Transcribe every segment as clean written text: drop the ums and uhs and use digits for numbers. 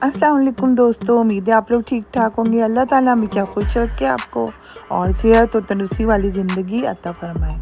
अस्सलाम वालेकुम दोस्तों, उम्मीद है आप लोग ठीक ठाक होंगे। अल्लाह ताला हमें क्या खुश रखे आपको और सेहत और तंदुरुस्ती वाली ज़िंदगी अता फरमाए।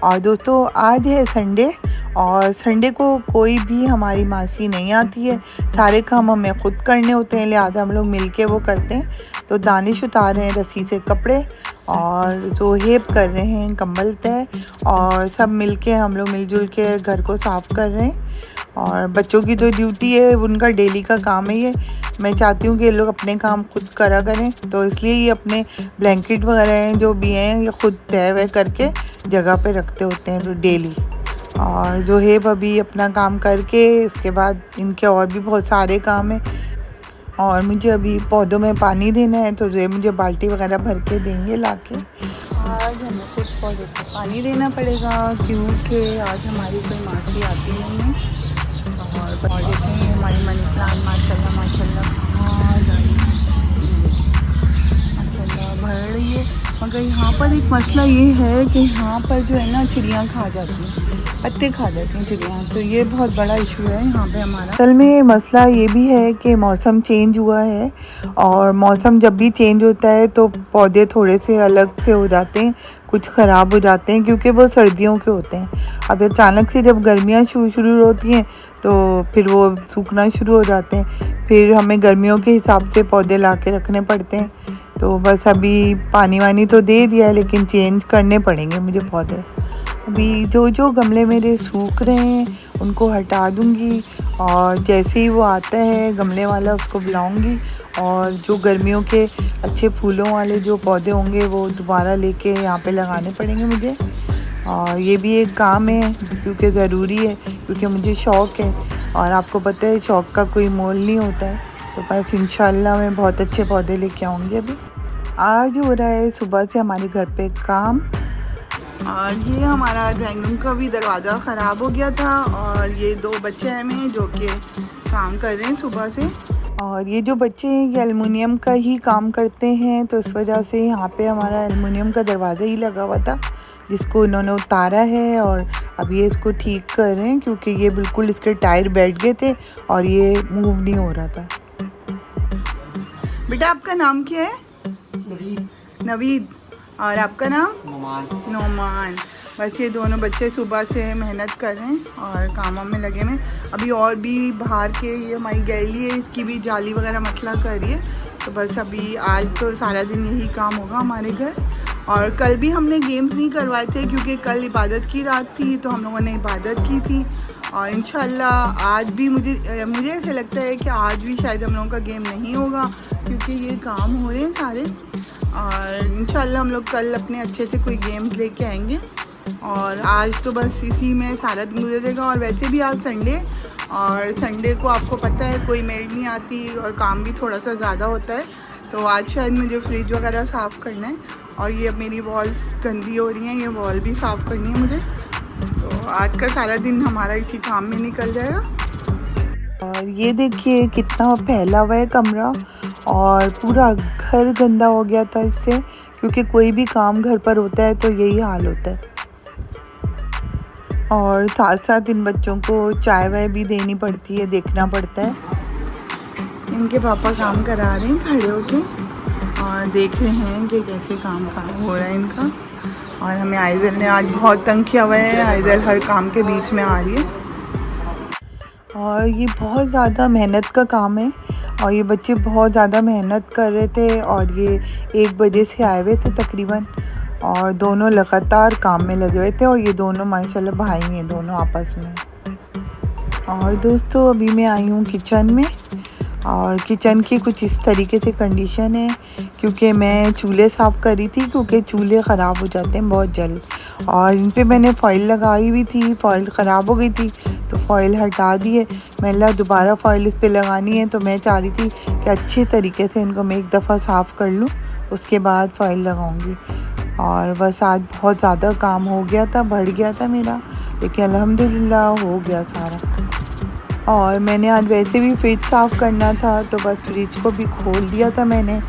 और दोस्तों आज है संडे और संडे को कोई भी हमारी मासी नहीं आती है, सारे काम हमें ख़ुद करने होते हैं, लिहाजा हम लोग मिल के वो करते हैं। तो दानिश उतार रहे हैं रस्सी से कपड़े और जोहेब कर रहे हैं कंबल तय और सब मिल के हम लोग मिलजुल के घर को साफ़ कर रहे हैं। और बच्चों की तो ड्यूटी है, उनका डेली का काम है ये। मैं चाहती हूँ कि ये लोग अपने काम खुद करा करें, तो इसलिए ये अपने ब्लैंकेट वगैरह हैं जो भी हैं ये ख़ुद तय वह करके जगह पे रखते होते हैं डेली। और जो है अभी अपना काम करके उसके बाद इनके और भी बहुत सारे काम हैं और मुझे अभी पौधों में पानी देना है, तो जो है मुझे बाल्टी वगैरह भर के देंगे लाके। आज हमें खुद पौधों को पानी देना पड़ेगा क्योंकि आज हमारी कोई मासी आती नहीं है। और देखते हैं हमारी मनी प्लांट माशाल्लाह माशाल्लाह माशाल्लाह भर रही है। मगर यहाँ पर एक मसला ये है कि यहाँ पर जो है ना चिड़ियाँ खा जाती हैं, पत्ते खा जाती हैं चिड़ियाँ, तो ये बहुत बड़ा इशू है यहाँ पे हमारा। असल में मसला ये भी है कि मौसम चेंज हुआ है और मौसम जब भी चेंज होता है तो पौधे थोड़े से अलग से हो जाते हैं, कुछ ख़राब हो जाते हैं क्योंकि वो सर्दियों के होते हैं। अब अचानक से जब गर्मियाँ शुरू होती हैं तो फिर वो सूखना शुरू हो जाते हैं, फिर हमें गर्मियों के हिसाब से पौधे ला के रखने पड़ते हैं। तो बस अभी पानी वानी तो दे दिया है लेकिन चेंज करने पड़ेंगे मुझे पौधे। अभी जो गमले मेरे सूख रहे हैं उनको हटा दूँगी और जैसे ही वो आता है गमले वाला उसको बुलाऊँगी और जो गर्मियों के अच्छे फूलों वाले जो पौधे होंगे वो दोबारा लेके यहाँ पे लगाने पड़ेंगे मुझे। और ये भी एक काम है क्योंकि ज़रूरी है, क्योंकि मुझे शौक़ है और आपको पता है शौक़ का कोई मोल नहीं होता है। तो बस इंशाल्लाह मैं बहुत अच्छे पौधे लेके आऊँगी। अभी आज हो रहा है सुबह से हमारे घर पे काम और ये हमारा ड्राइंग रूम का भी दरवाज़ा ख़राब हो गया था और ये दो बच्चे हैं जो कि काम कर रहे हैं सुबह से। और ये जो बच्चे हैं ये एलुमिनियम का ही काम करते हैं, तो इस वजह से यहाँ पे हमारा एलुमिनियम का दरवाज़ा ही लगा हुआ था जिसको इन्होंने उतारा है और अब ये इसको ठीक कर रहे हैं क्योंकि ये बिल्कुल इसके टायर बैठ गए थे और ये मूव नहीं हो रहा था। बेटा आपका नाम क्या है? नवीद। और आपका नाम? नोमान। बस ये दोनों बच्चे सुबह से मेहनत कर रहे हैं और कामों में लगे हैं। अभी और भी बाहर के ये हमारी गैली है, इसकी भी जाली वगैरह मसला कर रही है। तो बस अभी आज तो सारा दिन यही काम होगा हमारे घर। और कल भी हमने गेम्स नहीं करवाए थे क्योंकि कल इबादत की रात थी, तो हम लोगों ने इबादत की थी। और इंशाल्लाह आज भी मुझे ऐसे लगता है कि आज भी शायद हम लोगों का गेम नहीं होगा क्योंकि ये काम हो रहे हैं सारे। और इंशाल्लाह हम लोग कल अपने अच्छे से कोई गेम्स लेके आएंगे। और आज तो बस इसी में सारा दिन गुजरेगा। और वैसे भी आज संडे और संडे को आपको पता है कोई मेड नहीं आती और काम भी थोड़ा सा ज़्यादा होता है, तो आज शायद मुझे फ्रिज वगैरह साफ़ करना है। और ये अब मेरी वॉल्स गंदी हो रही हैं, ये वॉल भी साफ़ करनी है मुझे। तो आज का सारा दिन हमारा इसी काम में निकल जाएगा। और ये देखिए कितना फैला हुआ है कमरा और पूरा घर गंदा हो गया था इससे, क्योंकि कोई भी काम घर पर होता है तो यही हाल होता है। और साथ साथ इन बच्चों को चाय वाय भी देनी पड़ती है, देखना पड़ता है। इनके पापा काम करा रहे हैं खड़े होके और देख रहे हैं कि कैसे काम हो रहा है इनका। और हमें आइज़ल ने आज बहुत तंग किया हुआ है, आइज़ल हर काम के बीच में आ रही है और ये बहुत ज़्यादा मेहनत का काम है। और ये बच्चे बहुत ज़्यादा मेहनत कर रहे थे और ये 1 बजे से आए हुए थे तकरीबन, और दोनों लगातार काम में लगे हुए थे। और ये दोनों माशाल्लाह भाई हैं दोनों आपस में। और दोस्तों अभी मैं आई हूँ किचन में और किचन की कुछ इस तरीके से कंडीशन है क्योंकि मैं चूल्हे साफ़ कर रही थी क्योंकि चूल्हे ख़राब हो जाते हैं बहुत जल्द। और इन पे मैंने फ़ॉइल लगाई हुई थी, फ़ॉइल ख़राब हो गई थी तो फ़ॉइल हटा दी है। मैंने दोबारा फ़ॉइल इस पे लगानी है, तो मैं चाह रही थी कि अच्छे तरीके से इनको मैं एक दफ़ा साफ़ कर लूँ, उसके बाद फ़ॉइल लगाऊँगी। और बस आज बहुत ज़्यादा काम हो गया था, बढ़ गया था मेरा, लेकिन अल्हम्दुलिल्लाह हो गया सारा। और मैंने आज वैसे भी फ्रिज साफ़ करना था, तो बस फ्रिज को भी खोल दिया था मैंने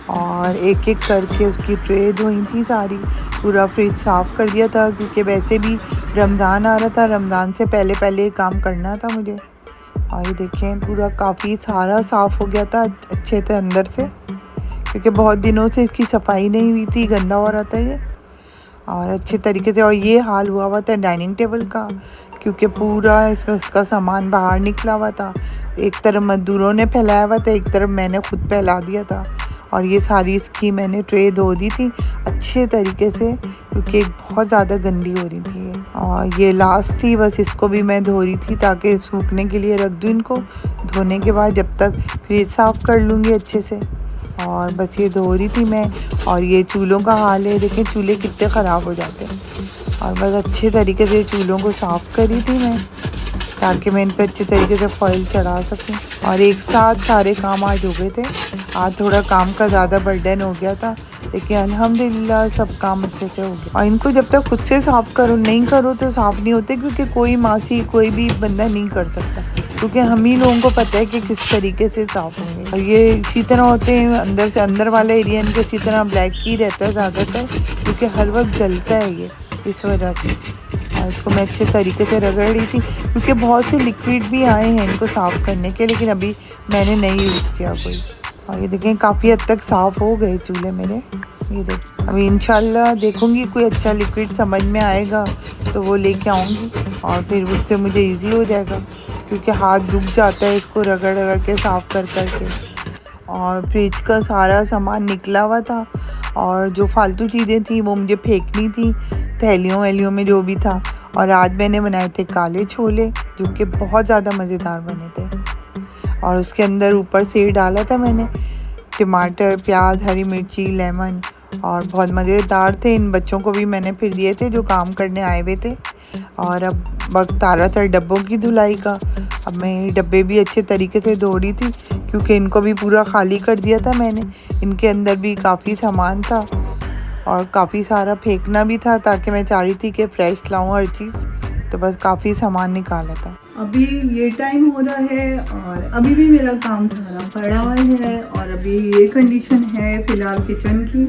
और एक एक करके उसकी ट्रे धोई थी सारी, पूरा फ्रिज साफ़ कर दिया था क्योंकि वैसे भी रमज़ान आ रहा था, रमज़ान से पहले ये काम करना था मुझे। और ये देखें पूरा काफ़ी सारा साफ़ हो गया था अच्छे से अंदर से, क्योंकि बहुत दिनों से इसकी सफाई नहीं हुई थी, गंदा हो रहा था ये। और अच्छे तरीके से, और ये हाल हुआ था डाइनिंग टेबल का, क्योंकि पूरा इसमें उसका सामान बाहर निकला हुआ था। एक तरफ मज़दूरों ने फैलाया हुआ था, एक तरफ मैंने खुद फैला दिया था। और ये सारी इसकी मैंने ट्रे धो दी थी अच्छे तरीके से, क्योंकि बहुत ज़्यादा गंदी हो रही थी। और ये लास्ट थी, बस इसको भी मैं धो रही थी ताकि सूखने के लिए रख दूँ इनको। धोने के बाद जब तक फ्रिज साफ़ कर लूँगी अच्छे से। और बस ये धो रही थी मैं। और ये चूल्हों का हाल है, देखें चूल्हे कितने ख़राब हो जाते हैं। और बस अच्छे तरीके से चूल्हों को साफ़ करी थी मैं, ताकि मैं इन पर अच्छे तरीके से फॉइल चढ़ा सकूं। और एक साथ सारे काम आज हो गए थे। आज थोड़ा काम का ज़्यादा बर्डन हो गया था, लेकिन अल्हम्दुलिल्लाह सब काम अच्छे से हो गया। और इनको जब तक खुद से साफ़ नहीं करो तो साफ़ नहीं होते, क्योंकि कोई मासी कोई भी बंदा नहीं कर सकता, क्योंकि हम ही लोगों को पता है कि किस तरीके से साफ़ होंगे। और ये इसी तरह होते हैं, अंदर से अंदर वाला एरिया इनके इसी तरह ब्लैक ही रहता है ज़्यादातर, क्योंकि हर वक्त जलता है ये, इस वजह से। और इसको मैं अच्छे तरीके से रगड़ रही थी, क्योंकि बहुत से लिक्विड भी आए हैं इनको साफ़ करने के, लेकिन अभी मैंने नहीं यूज़ किया कोई। और ये देखें काफ़ी हद तक साफ़ हो गए चूल्हे मेरे। ये देख, अभी इंशाल्लाह देखूंगी कोई अच्छा लिक्विड समझ में आएगा तो वो लेके आऊँगी, और फिर उससे मुझे इजी हो जाएगा, क्योंकि हाथ दुख जाता है इसको रगड़ रगड़ के साफ़ कर के। और फ्रिज का सारा सामान निकला हुआ था, और जो फालतू चीज़ें थी वो मुझे फेंकनी थी, थैलियों वैलियों में जो भी था। और आज मैंने बनाए थे काले छोले, जो कि बहुत ज़्यादा मज़ेदार बने थे। और उसके अंदर ऊपर से डाला था मैंने टमाटर, प्याज, हरी मिर्ची, लेमन, और बहुत मज़ेदार थे। इन बच्चों को भी मैंने फिर दिए थे जो काम करने आए हुए थे। और अब वक्त आ रहा था डब्बों की धुलाई का। अब मैं डब्बे भी अच्छे तरीके से धो रही थी, क्योंकि इनको भी पूरा खाली कर दिया था मैंने। इनके अंदर भी काफ़ी सामान था और काफ़ी सारा फेंकना भी था, ताकि मैं चाह रही थी कि फ़्रेश लाऊं हर चीज़, तो बस काफ़ी सामान निकाला था। अभी ये टाइम हो रहा है और अभी भी मेरा काम सारा पड़ा हुआ है, और अभी ये कंडीशन है फ़िलहाल किचन की।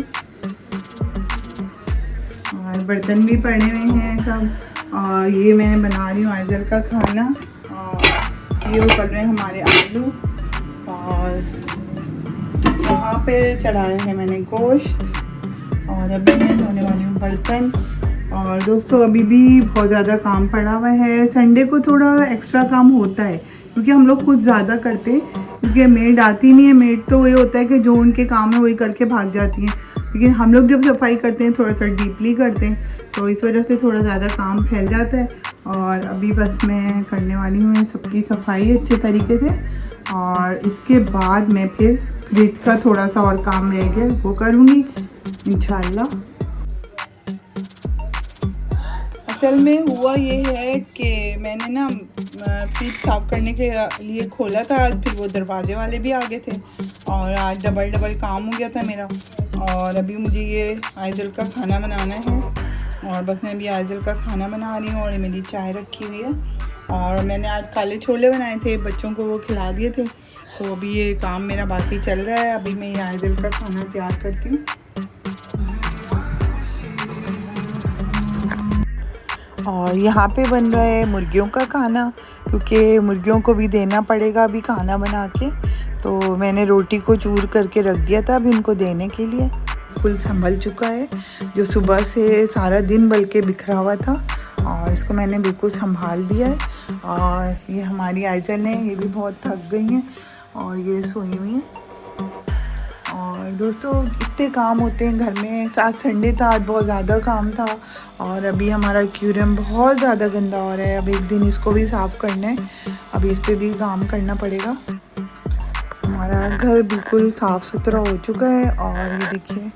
और बर्तन भी पड़े हुए हैं सब। और ये मैं बना रही हूँ आइजल का खाना, और ये उबल रहे हैं हमारे आलू। और वहाँ पे चढ़ाया है मैंने गोश्त, और अभी मैं धोने वाली हूँ बर्तन। और दोस्तों अभी भी बहुत ज़्यादा काम पड़ा हुआ है। संडे को थोड़ा एक्स्ट्रा काम होता है, क्योंकि हम लोग खुद ज़्यादा करते हैं, क्योंकि मेड आती नहीं है। मेड तो ये होता है कि जो उनके काम है वही करके भाग जाती हैं, लेकिन हम लोग जब सफाई करते हैं थोड़ा सा डीपली करते हैं, तो इस वजह से थोड़ा ज़्यादा काम फैल जाता है। और अभी बस मैं करने वाली हूँ सबकी सफाई अच्छे तरीके से, और इसके बाद मैं फिर फ्रिज का थोड़ा सा और काम रह गया वो करूँगी इंशाल्लाह। असल में हुआ ये है कि मैंने ना फ्रिज साफ़ करने के लिए खोला था आज, फिर वो दरवाजे वाले भी आ गए थे, और आज डबल काम हो गया था मेरा। और अभी मुझे ये आइजल का खाना बनाना है, और बस मैं अभी आइजल का खाना बना रही हूँ, और मेरी चाय रखी हुई है। और मैंने आज काले छोले बनाए थे, बच्चों को वो खिला दिए थे, तो अभी ये काम मेरा बाकी चल रहा है। अभी मैं ये आइजल का खाना तैयार करती हूँ। और यहाँ पे बन रहा है मुर्गियों का खाना, क्योंकि मुर्गियों को भी देना पड़ेगा अभी खाना बना के। तो मैंने रोटी को चूर करके रख दिया था अभी उनको देने के लिए। फुल संभल चुका है, जो सुबह से सारा दिन बल्कि बिखरा हुआ था, और इसको मैंने बिल्कुल संभाल दिया है। और ये हमारी आइजल है, ये भी बहुत थक गई हैं, और ये सोई हुई हैं। और दोस्तों इतने काम होते हैं घर में। आज संडे था, आज बहुत ज़्यादा काम था। और अभी हमारा एक्वेरियम बहुत ज़्यादा गंदा हो रहा है। अब एक दिन इसको भी साफ़ करना है, अभी इस पर भी काम करना पड़ेगा। हमारा घर बिल्कुल साफ़ सुथरा हो चुका है, और ये देखिए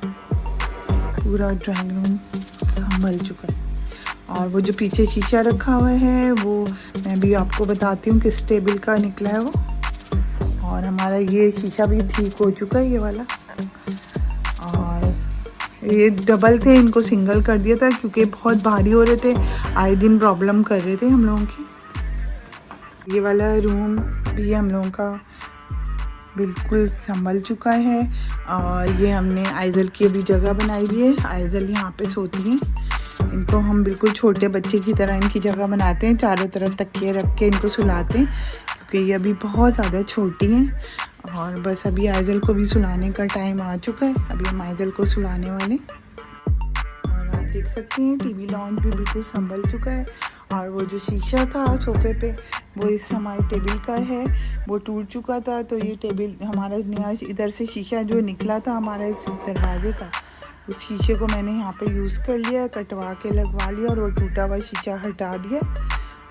पूरा ड्राइंग रूम संभल चुका है। और वो जो पीछे शीशा रखा हुआ है वो मैं भी आपको बताती हूँ किस टेबल का निकला है वो। और हमारा ये शीशा भी ठीक हो चुका है, ये वाला। और ये डबल थे, इनको सिंगल कर दिया था क्योंकि बहुत भारी हो रहे थे, आए दिन प्रॉब्लम कर रहे थे हम लोगों की। ये वाला रूम भी हम लोगों का बिल्कुल संभल चुका है। और ये हमने आइजल की अभी जगह बनाई हुई है, आइजल यहाँ पे सोती हैं। इनको हम बिल्कुल छोटे बच्चे की तरह इनकी जगह बनाते हैं, चारों तरफ तकिए रख के इनको सुलाते हैं, क्योंकि ये अभी बहुत ज़्यादा छोटी हैं। और बस अभी आइजल को भी सुलाने का टाइम आ चुका है, अभी हम आइजल को सुलाने वाले। और आप देख सकते हैं टीवी लॉन्च भी बिल्कुल संभल चुका है। और वो जो शीशा था सोफे पे वो इस हमारे टेबल का है, वो टूट चुका था। तो ये टेबल हमारा नया इधर से शीशा जो निकला था हमारा इस दरवाजे का, उस शीशे को मैंने यहाँ पे यूज़ कर लिया, कटवा के लगवा लिया और वो टूटा हुआ शीशा हटा दिया।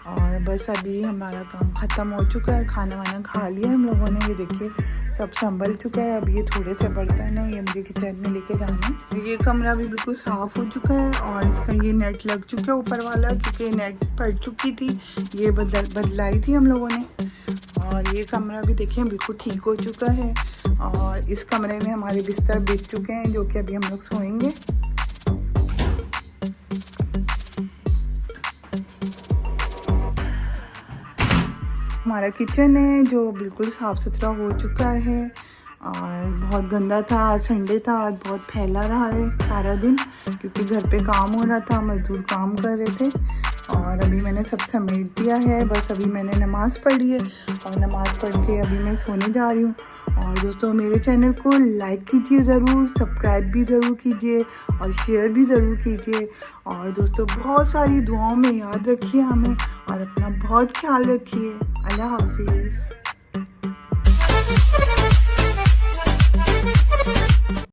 और बस अभी हमारा काम ख़त्म हो चुका है, खाना वाना खा लिया हम लोगों ने। ये देखिए सब संभल चुका है। अब ये थोड़े से बर्तन है, ये मुझे किचन में लेके जाना है। ये कमरा भी बिल्कुल साफ़ हो चुका है और इसका ये नेट लग चुका है ऊपर वाला, क्योंकि नेट फट चुकी थी, ये बदलाई थी हम लोगों ने। और ये कमरा भी देखिए बिल्कुल ठीक हो चुका है। और इस कमरे में हमारे बिस्तर बिछ चुके हैं, जो कि अभी हम लोग सोएंगे। हमारा किचन है जो बिल्कुल साफ़ सुथरा हो चुका है। और बहुत गंदा था, आज संडे था, आज बहुत फैला रहा है सारा दिन, क्योंकि घर पे काम हो रहा था, मज़दूर काम कर रहे थे। और अभी मैंने सब समेट दिया है, बस अभी मैंने नमाज़ पढ़ी है और नमाज़ पढ़ के अभी मैं सोने जा रही हूँ। और दोस्तों मेरे चैनल को लाइक कीजिए ज़रूर, सब्सक्राइब भी ज़रूर कीजिए और शेयर भी ज़रूर कीजिए। और दोस्तों बहुत सारी दुआओं में याद रखिए हमें और अपना बहुत ख्याल रखिए। अल्लाह हाफिज़।